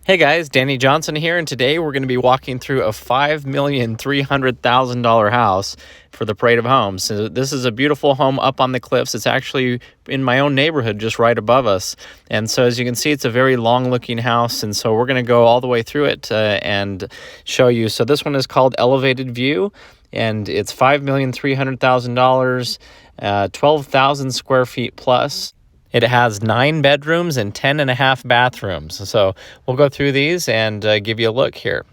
Hey guys, Danny Johnson here, and today we're going to be walking through a $5,300,000 house for the Parade of Homes. So this is a beautiful home up on the cliffs. It's actually in my own neighborhood, just right above us. And so as you can see, it's a very long-looking house, and so we're going to go all the way through it and show you. So this one is called Elevated View, and it's $5,300,000, 12,000 square feet plus. It has 9 bedrooms and 10.5 bathrooms. So we'll go through these and give you a look here.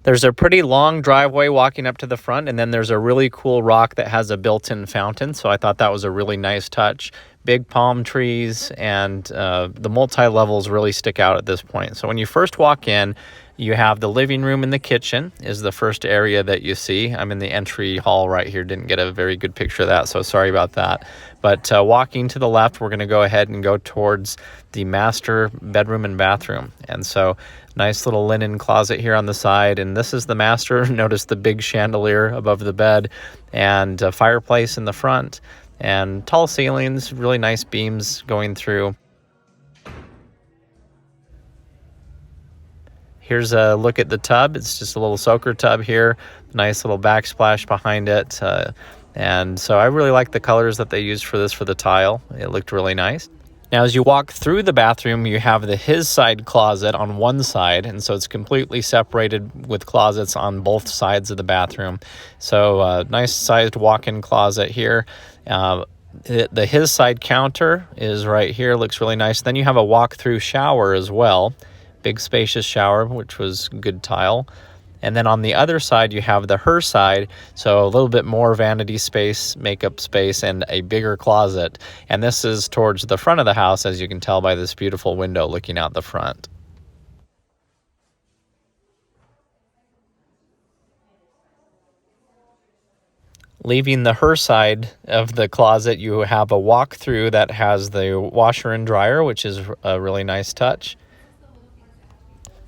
There's a pretty long driveway walking up to the front, and then there's a really cool rock that has a built-in fountain. So I thought that was a really nice touch. Big palm trees, and the multi-levels really stick out at this point. So when you first walk in, you have the living room and the kitchen is the first area that you see. I'm in the entry hall right here. Didn't get a very good picture of that, so sorry about that. But walking to the left, we're going to go ahead and go towards the master bedroom and bathroom. And so nice little linen closet here on the side. And this is the master. Notice the big chandelier above the bed and a fireplace in the front and tall ceilings, really nice beams going through. Here's a look at the tub. It's just a little soaker tub here. Nice little backsplash behind it. And so I really like the colors that they used for this for the tile. It looked really nice. Now, as you walk through the bathroom, you have the his side closet on one side, and so it's completely separated with closets on both sides of the bathroom. So nice sized walk-in closet here. The his side counter is right here. Looks really nice. Then you have a walk-through shower as well. Big spacious shower, which was good tile. And then on the other side, you have the her side, so a little bit more vanity space, makeup space, and a bigger closet. And this is towards the front of the house, as you can tell by this beautiful window looking out the front. Leaving the her side of the closet, you have a walk-through that has the washer and dryer, which is a really nice touch.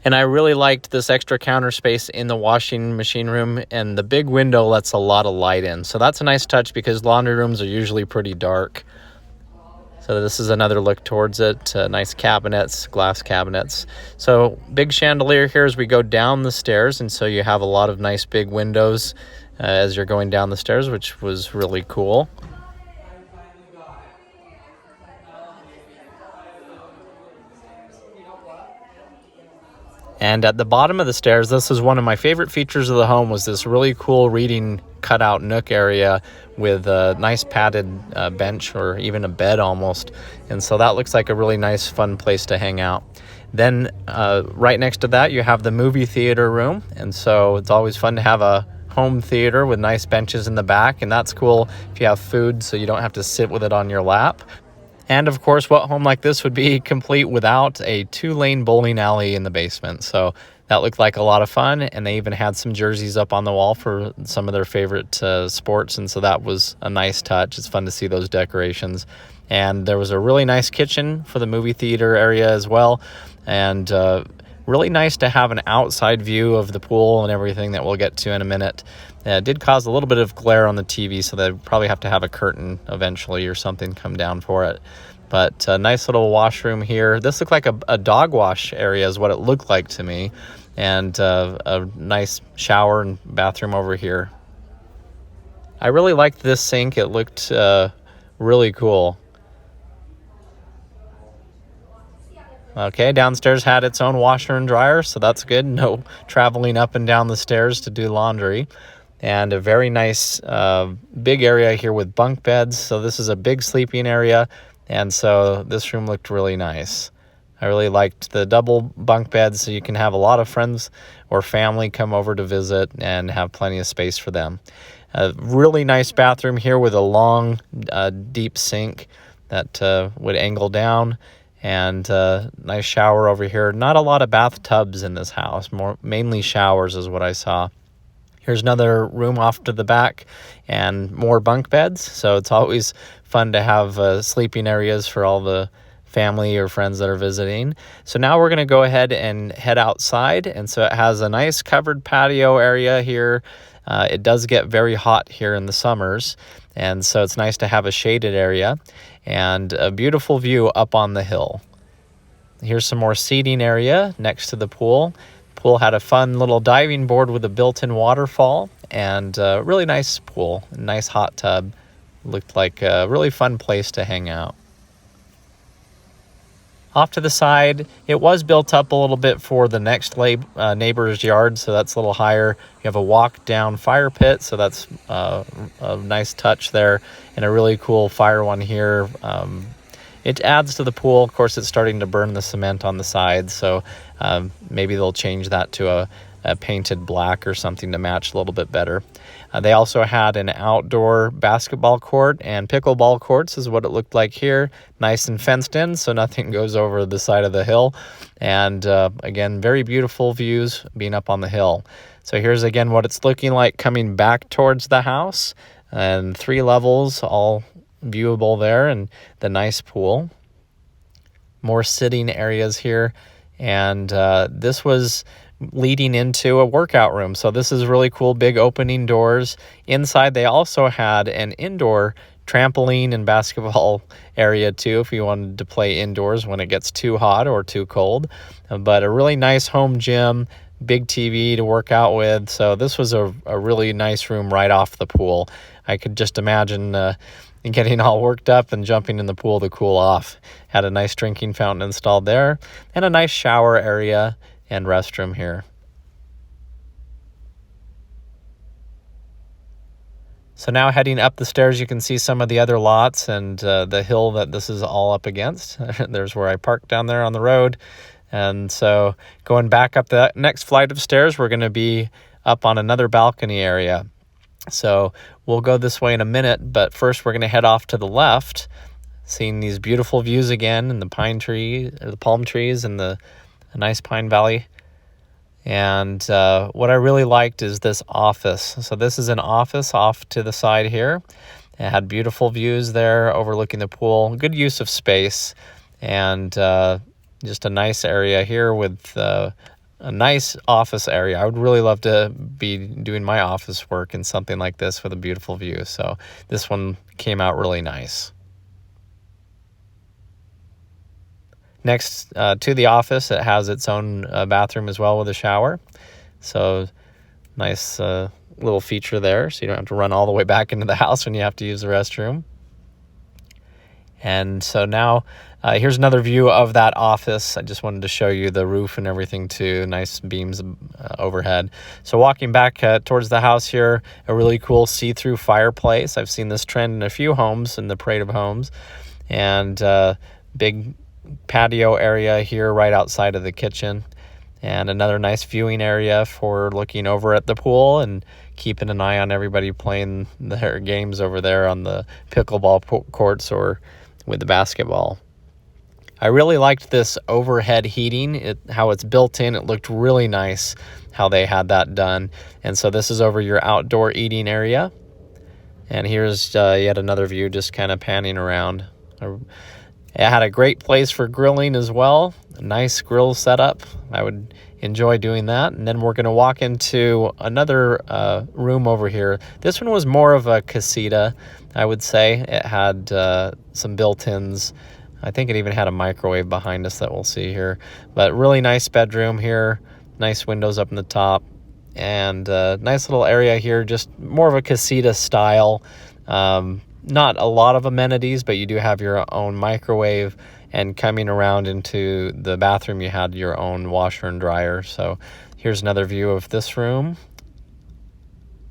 And I really liked this extra counter space in the washing machine room, and the big window lets a lot of light in. So that's a nice touch because laundry rooms are usually pretty dark. So this is another look towards it. Nice cabinets, glass cabinets. So big chandelier here as we go down the stairs, and so you have a lot of nice big windows as you're going down the stairs, which was really cool. And at the bottom of the stairs, this is one of my favorite features of the home, was this really cool reading cutout nook area with a nice padded bench or even a bed almost. And so that looks like a really nice, fun place to hang out. Then right next to that, you have the movie theater room. And so it's always fun to have a home theater with nice benches in the back. And that's cool if you have food so you don't have to sit with it on your lap. And of course, what home like this would be complete without a 2-lane bowling alley in the basement? So that looked like a lot of fun, and they even had some jerseys up on the wall for some of their favorite sports, and so that was a nice touch. It's fun to see those decorations. And there was a really nice kitchen for the movie theater area as well, and really nice to have an outside view of the pool and everything that we'll get to in a minute. It did cause a little bit of glare on the TV, so they'd probably have to have a curtain eventually or something come down for it. But a nice little washroom here. This looked like a dog wash area is what it looked like to me. And a nice shower and bathroom over here. I really liked this sink. It looked really cool. Okay, downstairs had its own washer and dryer, so that's good. No traveling up and down the stairs to do laundry. And a very nice big area here with bunk beds. So this is a big sleeping area, and so this room looked really nice. I really liked the double bunk beds, so you can have a lot of friends or family come over to visit and have plenty of space for them. A really nice bathroom here with a long, deep sink that would angle down. And nice shower over here. Not a lot of bathtubs in this house, mainly showers is what I saw. Here's another room off to the back and more bunk beds. So it's always fun to have sleeping areas for all the family or friends that are visiting. So now we're going to go ahead and head outside. And so it has a nice covered patio area here. It does get very hot here in the summers. And so it's nice to have a shaded area and a beautiful view up on the hill. Here's some more seating area next to the pool. Pool had a fun little diving board with a built-in waterfall, and a really nice pool, a nice hot tub. Looked like a really fun place to hang out. Off to the side, it was built up a little bit for the next neighbor's yard, so that's a little higher. You have a walk-down fire pit, so that's a nice touch there, and a really cool fire one here. It adds to the pool. Of course, it's starting to burn the cement on the sides, so maybe they'll change that to a painted black or something to match a little bit better. They also had an outdoor basketball court and pickleball courts is what it looked like here. Nice and fenced in, so nothing goes over the side of the hill. And again, very beautiful views being up on the hill. So here's again what it's looking like coming back towards the house. And 3 levels, all viewable there, and the nice pool. More sitting areas here. And this was leading into a workout room. So this is really cool, big opening doors. Inside they also had an indoor trampoline and basketball area too if you wanted to play indoors when it gets too hot or too cold. But a really nice home gym, big TV to work out with. So this was a really nice room right off the pool. I could just imagine getting all worked up and jumping in the pool to cool off. Had a nice drinking fountain installed there and a nice shower area and restroom here. So now heading up the stairs, you can see some of the other lots and the hill that this is all up against. There's where I parked down there on the road. And so going back up the next flight of stairs, we're going to be up on another balcony area. So we'll go this way in a minute, but first we're going to head off to the left, seeing these beautiful views again and the palm trees and a nice pine valley. And what I really liked is this office. So this is an office off to the side here. It had beautiful views there overlooking the pool. Good use of space, and just a nice area here with a nice office area. I would really love to be doing my office work in something like this with a beautiful view. So this one came out really nice. Next to the office, it has its own bathroom as well with a shower. So nice little feature there, so you don't have to run all the way back into the house when you have to use the restroom. And so now here's another view of that office. I just wanted to show you the roof and everything too. Nice beams overhead. So walking back towards the house here, a really cool see-through fireplace. I've seen this trend in a few homes in the parade of homes. And big patio area here right outside of the kitchen, and another nice viewing area for looking over at the pool and keeping an eye on everybody playing their games over there on the pickleball courts or with the basketball. I really liked this overhead heating, how it's built in. It looked really nice how they had that done. And so this is over your outdoor eating area, and here's yet another view just kind of panning around. It had a great place for grilling as well. A nice grill setup. I would enjoy doing that. And then we're going to walk into another room over here. This one was more of a casita, I would say. It had some built-ins. I think it even had a microwave behind us that we'll see here. But really nice bedroom here. Nice windows up in the top. And nice little area here. Just more of a casita style. Not a lot of amenities, but you do have your own microwave, and coming around into the bathroom, you had your own washer and dryer. So here's another view of this room.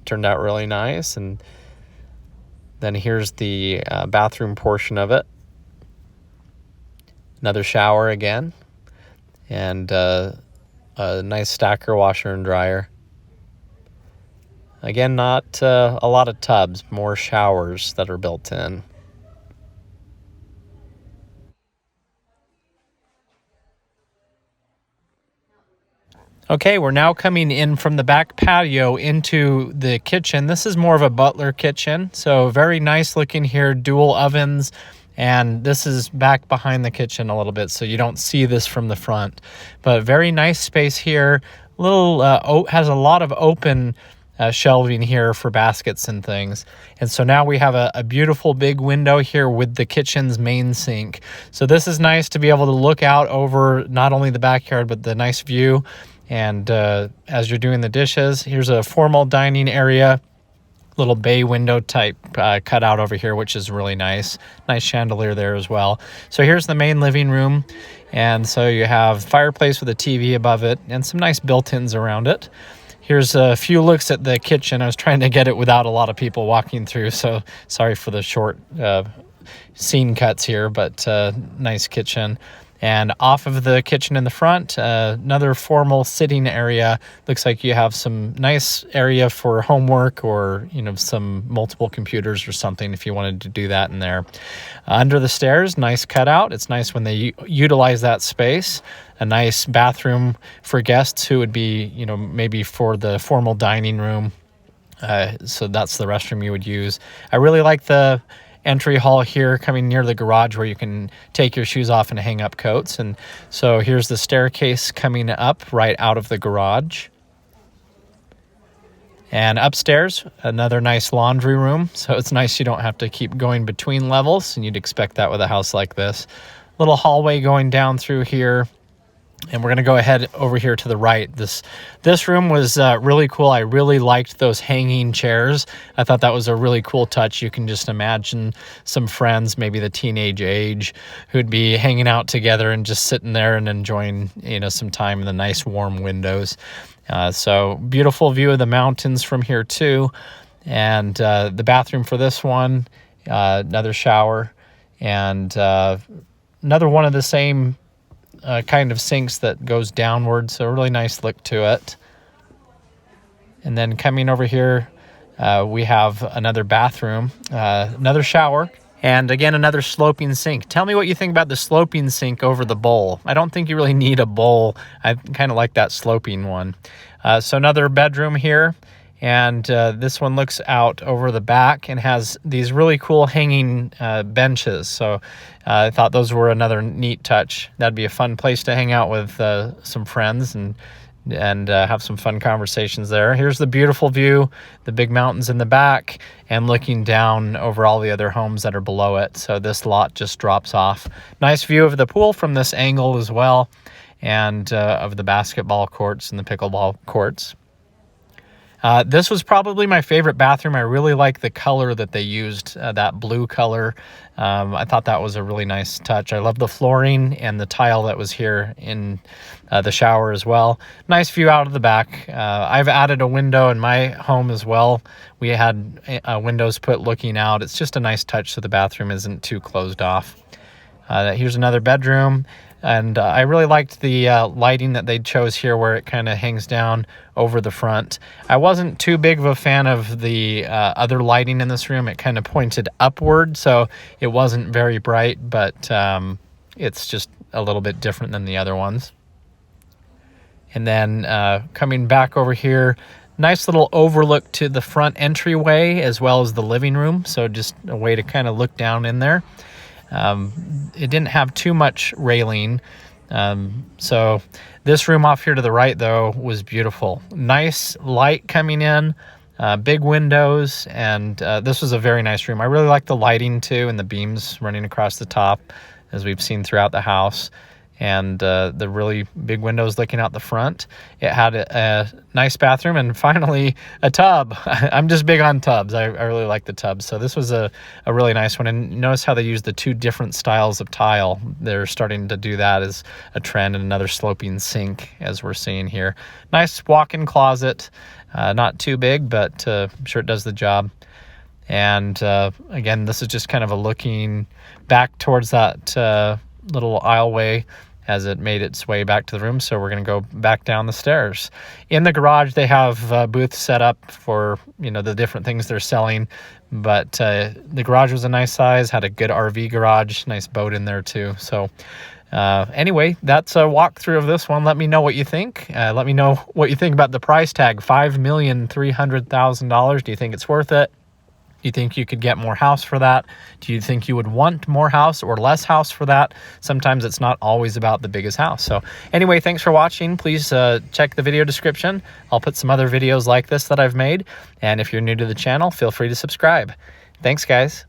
Turned out really nice. And then here's the bathroom portion of it. Another shower again, and a nice stacker washer and dryer. Again, not a lot of tubs, more showers that are built in. Okay, we're now coming in from the back patio into the kitchen. This is more of a butler kitchen, so very nice looking here, dual ovens, and this is back behind the kitchen a little bit, so you don't see this from the front. But very nice space here. Has a lot of open shelving here for baskets and things. And so now we have a beautiful big window here with the kitchen's main sink. So this is nice to be able to look out over not only the backyard, but the nice view. And as you're doing the dishes, here's a formal dining area, little bay window type cutout over here, which is really nice. Nice chandelier there as well. So here's the main living room. And so you have fireplace with a TV above it and some nice built-ins around it. Here's a few looks at the kitchen. I was trying to get it without a lot of people walking through, so sorry for the short scene cuts here, but nice kitchen. And off of the kitchen in the front, another formal sitting area. Looks like you have some nice area for homework or, some multiple computers or something if you wanted to do that in there. Under the stairs, nice cutout. It's nice when they utilize that space. A nice bathroom for guests who would be, maybe for the formal dining room. So that's the restroom you would use. I really like the entry hall here coming near the garage where you can take your shoes off and hang up coats. And so here's the staircase coming up right out of the garage. And upstairs, another nice laundry room. So it's nice you don't have to keep going between levels, and you'd expect that with a house like this. Little hallway going down through here. And we're going to go ahead over here to the right. This room was really cool. I really liked those hanging chairs. I thought that was a really cool touch. You can just imagine some friends, maybe the teenage age, who'd be hanging out together and just sitting there and enjoying, some time in the nice warm windows. So beautiful view of the mountains from here too. And the bathroom for this one, another shower, and another one of the same kind of sinks that goes downward, so a really nice look to it. And then coming over here, we have another bathroom, another shower, and again, another sloping sink. Tell me what you think about the sloping sink over the bowl. I don't think you really need a bowl. I kind of like that sloping one. So another bedroom here. And this one looks out over the back and has these really cool hanging benches. So I thought those were another neat touch. That'd be a fun place to hang out with some friends and have some fun conversations there. Here's the beautiful view, the big mountains in the back, and looking down over all the other homes that are below it. So this lot just drops off. Nice view of the pool from this angle as well, and of the basketball courts and the pickleball courts. This was probably my favorite bathroom. I really like the color that they used, that blue color. I thought that was a really nice touch. I love the flooring and the tile that was here in the shower as well. Nice view out of the back. I've added a window in my home as well. We had windows put looking out. It's just a nice touch so the bathroom isn't too closed off. Here's another bedroom. And I really liked the lighting that they chose here where it kind of hangs down over the front. I wasn't too big of a fan of the other lighting in this room. It kind of pointed upward, so it wasn't very bright, but it's just a little bit different than the other ones. And then coming back over here, nice little overlook to the front entryway as well as the living room. So just a way to kind of look down in there. It didn't have too much railing. So this room off here to the right, though, was beautiful. Nice light coming in, big windows, and this was a very nice room. I really like the lighting, too, and the beams running across the top, as we've seen throughout the house, and the really big windows looking out the front. It had a nice bathroom and finally a tub. I'm just big on tubs. I really like the tubs. So this was a really nice one. And notice how they use the two different styles of tile. They're starting to do that as a trend, and another sloping sink as we're seeing here. Nice walk-in closet. Not too big, but I'm sure it does the job. And again, this is just kind of a looking back towards that little aisleway as it made its way back to the room. So we're going to go back down the stairs. In the garage, they have booths set up for, the different things they're selling. But the garage was a nice size, had a good RV garage, nice boat in there too. So anyway, that's a walkthrough of this one. Let me know what you think. Let me know what you think about the price tag, $5,300,000. Do you think it's worth it? Do you think you could get more house for that? Do you think you would want more house or less house for that? Sometimes it's not always about the biggest house. So anyway, thanks for watching. Please check the video description. I'll put some other videos like this that I've made. And if you're new to the channel, feel free to subscribe. Thanks, guys.